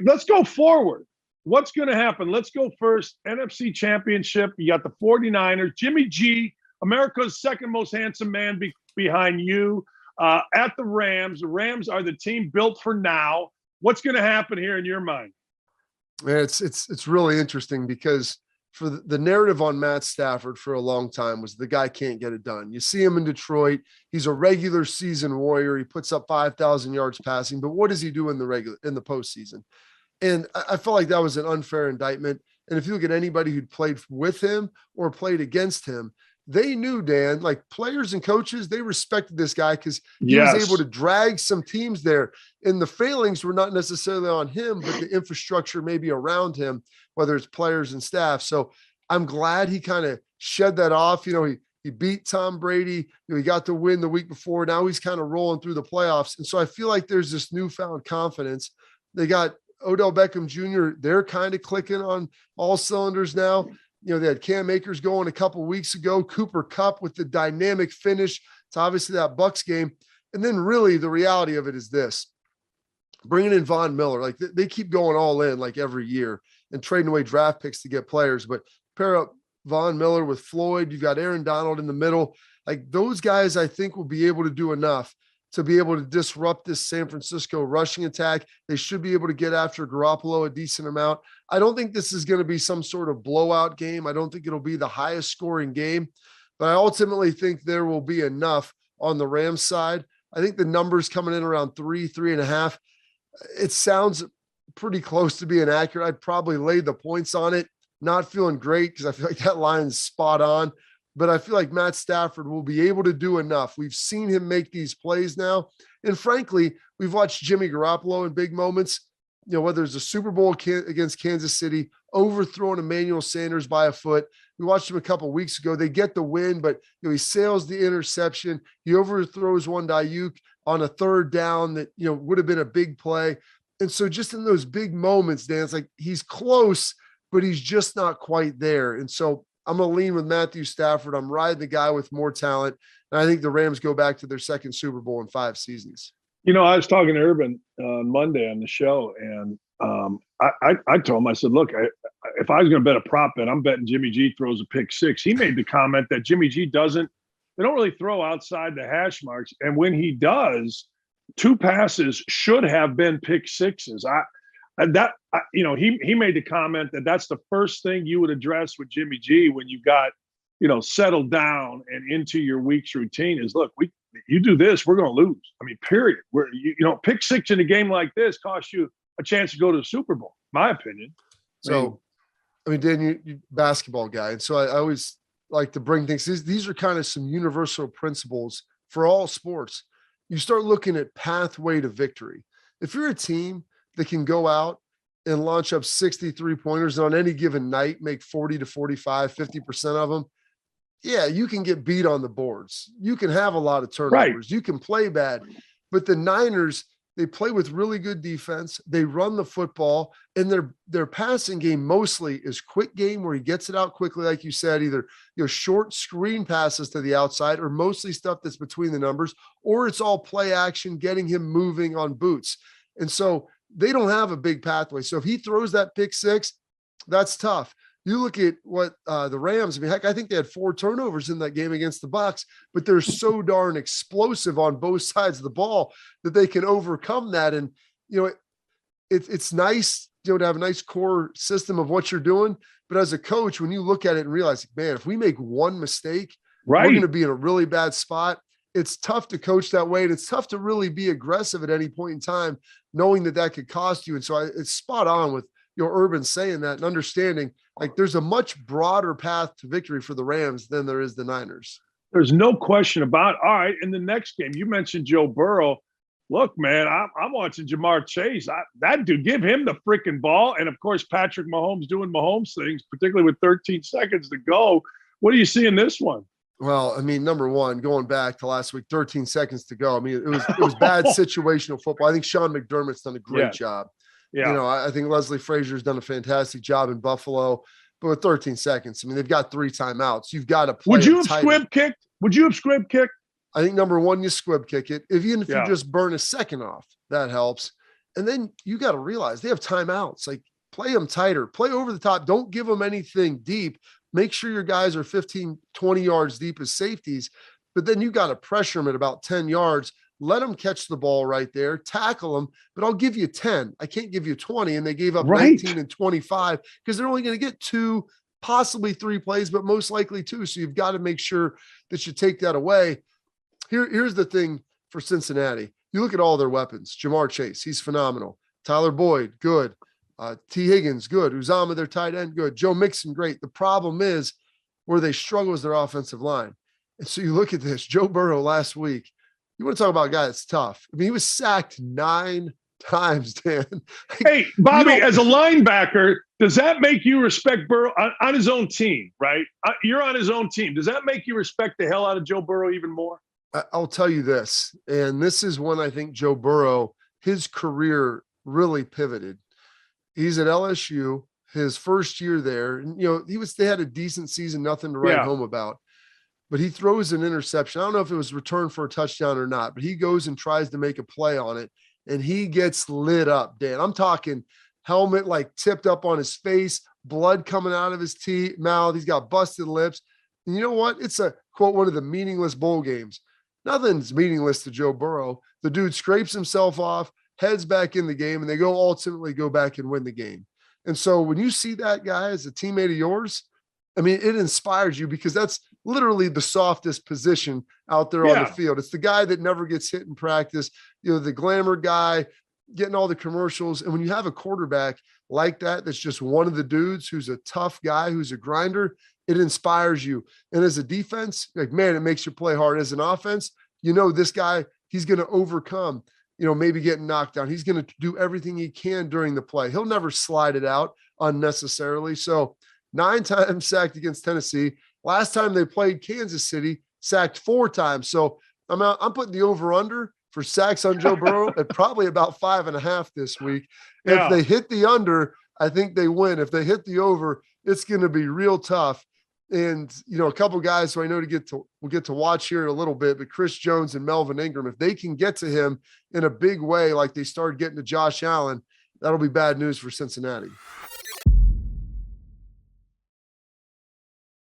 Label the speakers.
Speaker 1: let's go forward. What's going to happen? Let's go first. NFC Championship. You got the 49ers. Jimmy G, America's second most handsome man behind you. At the Rams. The Rams are the team built for now. What's going to happen here in your mind?
Speaker 2: Man, it's really interesting because for the narrative on Matt Stafford for a long time was the guy can't get it done. You see him in Detroit. He's a regular season warrior. He puts up 5,000 yards passing, but what does he do in the postseason? And I felt like that was an unfair indictment. And if you look at anybody who'd played with him or played against him, they knew, Dan, like players and coaches, they respected this guy because he was able to drag some teams there. And the failings were not necessarily on him, but the infrastructure maybe around him, whether it's players and staff. So I'm glad he kind of shed that off. You know, he beat Tom Brady. You know, he got to win the week before. Now he's kind of rolling through the playoffs. And so I feel like there's this newfound confidence. They got Odell Beckham Jr., they're kind of clicking on all cylinders now. You know, they had Cam Akers going a couple of weeks ago, Cooper Kupp with the dynamic finish to obviously that Bucs game. And then really the reality of it is this, bringing in Von Miller, like they keep going all in like every year and trading away draft picks to get players, but pair up Von Miller with Floyd, you've got Aaron Donald in the middle. Like those guys, I think will be able to do enough to be able to disrupt this San Francisco rushing attack. They should be able to get after Garoppolo a decent amount. I don't think this is going to be some sort of blowout game. I don't think it'll be the highest scoring game, but I ultimately think there will be enough on the Rams side. I think the numbers coming in around 3.5. It sounds pretty close to being accurate. I'd probably lay the points on it. Not feeling great because I feel like that line's spot on. But I feel like Matt Stafford will be able to do enough. We've seen him make these plays now. And frankly, we've watched Jimmy Garoppolo in big moments, you know, whether it's a Super Bowl against Kansas City, overthrowing Emmanuel Sanders by a foot. We watched him a couple of weeks ago. They get the win, but you know, he sails the interception. He overthrows one Ayuk on a third down that, you know, would have been a big play. And so just in those big moments, Dan, it's like he's close, but he's just not quite there. And so I'm going to lean with Matthew Stafford. I'm riding the guy with more talent. And I think the Rams go back to their second Super Bowl in 5 seasons.
Speaker 1: You know, I was talking to Urban on Monday on the show, and I told him, I said, look, if I was going to bet a prop bet, I'm betting Jimmy G throws a pick 6. He made the comment that Jimmy G they don't really throw outside the hash marks. And when he does, 2 passes should have been pick 6s. You know, he made the comment that that's the first thing you would address with Jimmy G when you got, you know, settled down and into your week's routine is, look, you do this, we're going to lose. I mean, period. You know, pick 6 in a game like this costs you a chance to go to the Super Bowl, my opinion.
Speaker 2: So, I mean, Dan, you basketball guy. And so I always like to bring things. These are kind of some universal principles for all sports. You start looking at pathway to victory. If you're a team that can go out and launch up 63 pointers on any given night, make 40 to 45, 50% of them. Yeah, you can get beat on the boards. You can have a lot of turnovers. Right. You can play bad, but the Niners, they play with really good defense. They run the football, and their passing game mostly is quick game where he gets it out quickly. Like you said, either, you know, short screen passes to the outside or mostly stuff that's between the numbers, or it's all play action, getting him moving on boots. And so they don't have a big pathway. So if he throws that pick 6, that's tough. You look at what the Rams, I mean, heck, I think they had 4 turnovers in that game against the Bucs, but they're so darn explosive on both sides of the ball that they can overcome that. And, you know, it's nice, you know, to have a nice core system of what you're doing. But as a coach, when you look at it and realize, man, if we make one mistake, we're going to be in a really bad spot. It's tough to coach that way. And it's tough to really be aggressive at any point in time, knowing that could cost you. And so it's spot on with your Urban saying that and understanding like there's a much broader path to victory for the Rams than there is the Niners.
Speaker 1: There's no question about it. All right, in the next game, you mentioned Joe Burrow. Look, man, I'm watching Jamar Chase. That dude, give him the freaking ball. And, of course, Patrick Mahomes doing Mahomes things, particularly with 13 seconds to go. What do you see in this one?
Speaker 2: Well, I mean, number one, going back to last week, 13 seconds to go. I mean, it was bad situational football. I think Sean McDermott's done a great job. Yeah. You know, I think Leslie Frazier's done a fantastic job in Buffalo, but with 13 seconds, I mean, they've got 3 timeouts. You've got to play.
Speaker 1: Would you have squib kicked?
Speaker 2: I think number one, you squib kick it. Even if you just burn a second off, that helps. And then you got to realize they have timeouts. Like, play them tighter, play over the top. Don't give them anything deep. Make sure your guys are 15, 20 yards deep as safeties. But then you got to pressure them at about 10 yards. Let them catch the ball right there, tackle them, but I'll give you 10. I can't give you 20. And they gave up 19 and 25 because they're only going to get 2, possibly 3 plays, but most likely 2. So you've got to make sure that you take that away. Here's the thing for Cincinnati. You look at all their weapons. Jamar Chase, he's phenomenal. Tyler Boyd, good. T. Higgins, good. Uzama, their tight end, good. Joe Mixon, great. The problem is where they struggle is their offensive line. And so you look at this, Joe Burrow last week. You want to talk about a guy that's tough. I mean, he was sacked 9 times, Dan.
Speaker 1: Hey, Bobby, as a linebacker, does that make you respect Burrow on his own team, right? You're on his own team. Does that make you respect the hell out of Joe Burrow even more?
Speaker 2: I'll tell you this, and this is when I think Joe Burrow, his career really pivoted. He's at LSU, his first year there. And, they had a decent season, nothing to write home about. But he throws an interception. I don't know if it was returned for a touchdown or not, but he goes and tries to make a play on it, and he gets lit up, Dan. I'm talking helmet like tipped up on his face, blood coming out of his mouth. He's got busted lips. And you know what? It's one of the meaningless bowl games. Nothing's meaningless to Joe Burrow. The dude scrapes himself off, heads back in the game, and they ultimately go back and win the game. And so when you see that guy as a teammate of yours, I mean, it inspires you because that's literally the softest position out there on the field. It's the guy that never gets hit in practice, the glamour guy, getting all the commercials. And when you have a quarterback like that, that's just one of the dudes who's a tough guy, who's a grinder, it inspires you. And as a defense, like, man, it makes you play hard. As an offense, this guy, he's going to overcome, maybe getting knocked down. He's going to do everything he can during the play. He'll never slide it out unnecessarily. So 9 times sacked against Tennessee. Last time they played Kansas City, sacked 4 times. So I'm putting the over-under for sacks on Joe Burrow at probably about 5.5 this week. If they hit the under, I think they win. If they hit the over, it's going to be real tough. And, a couple guys who I know we'll get to watch here in a little bit, but Chris Jones and Melvin Ingram, if they can get to him in a big way, like they started getting to Josh Allen, that'll be bad news for Cincinnati.